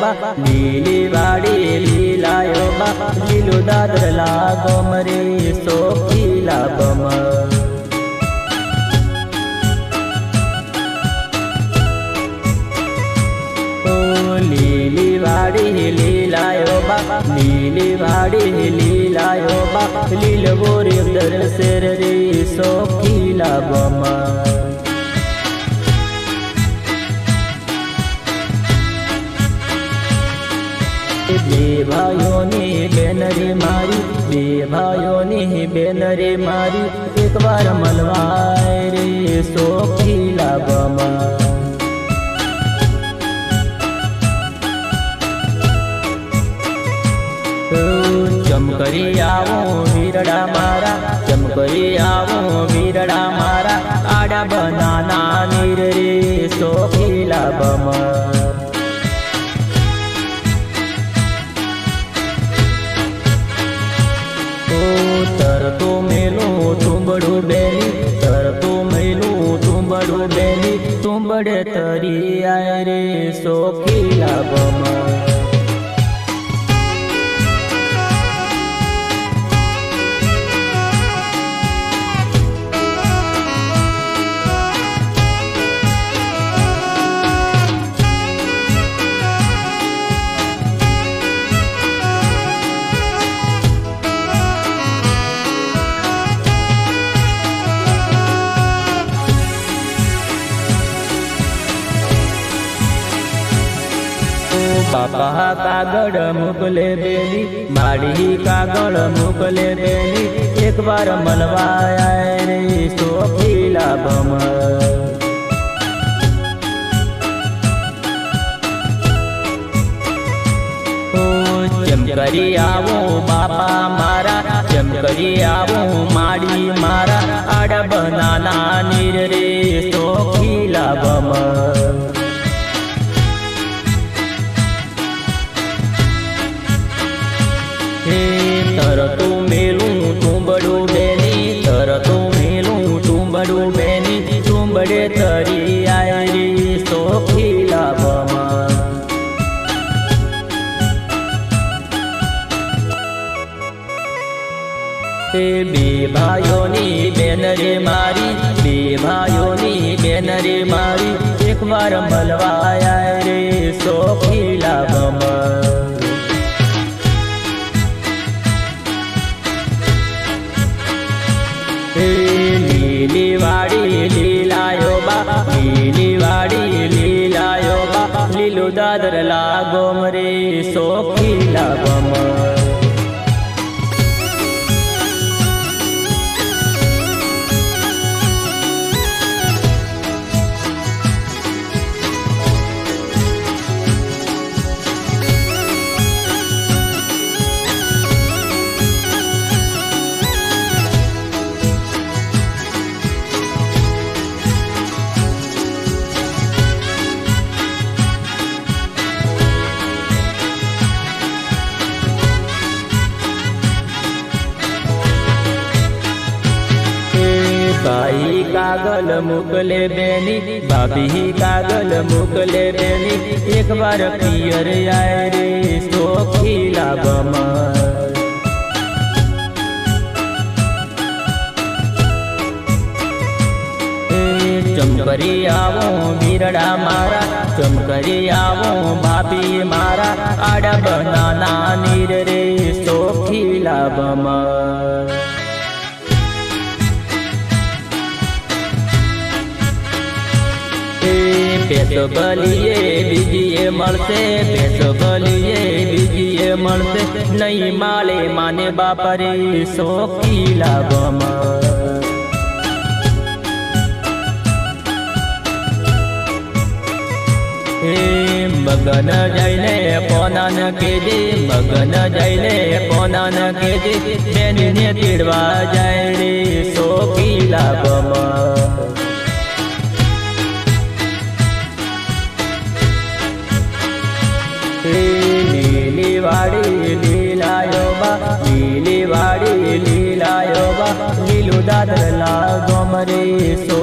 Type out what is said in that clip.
बा लीली वाड़ी लीलायो बा लीलो दादर लागो मरे सोखीला बम लीली वाड़ी लीलायो बा लीली वाड़ी लीलायो बा लील गोरी दर शेर रे सोखीला बम बे भाइयों ने बेनरे मारी बे भाइयों ने बेनरे मारी एक बार मलवाए रे सोखीला बम चमकरी आवो वीरड़ा मारा चमकरी आवो वीरड़ा मारा आड़ा बनाना नीर रे सोखीला बम तर तो मेलो तुम्बड़ू बेली तर तो मेलो तुम्बड़ू बेली तुम्बड़े तरी आए रे सोखीला बम बापा कागड़ मुकले बेली माड़ी कागड़ मुकले बेली एक बार मलवाया रे सोखीला बम चमकरी आवो बापा मारा चमकरी आवो माड़ी मारा आड़ा बनाना नीर रे सोखीला बम तर तू मेलू तुम्बड़ू बेनी तर तू मेलू तुम्बड़ू बेनी तुम्बड़े तरी आए रे सोखीला बम बे भाइयों ने बेनरे मारी बे भाइयों ने बेनरे मारी एक बार मलवाया रे सोखीला बम लीली वाड़ी लीलायो बा लीली वाड़ी लीलायो बा लीलो दादर लागो मरे सोखीला बम भाई कागल मुकले बेनी भाभी कागल मुकले बेनी एक बार पियर आए रे सोखीला बम चमकरी आवो वीरड़ा मारा चमकरी आवो भाभी मारा आड़ा बनाना नीर रे सोखीला बम पेटो गलिए बीजिए मरसे पेटो गलिए बीजिए मरसे नहीं माले माने बापरे सोखीला बम मगन जाइले पोनान के जे मगन जाइले पोनान के जे बेनी ने तिड़वा जाए रे सोखीला बम लीली वाड़ी लीलायो बा लीली वाड़ी लीलायो बा लीलो दादर लागो मरे सो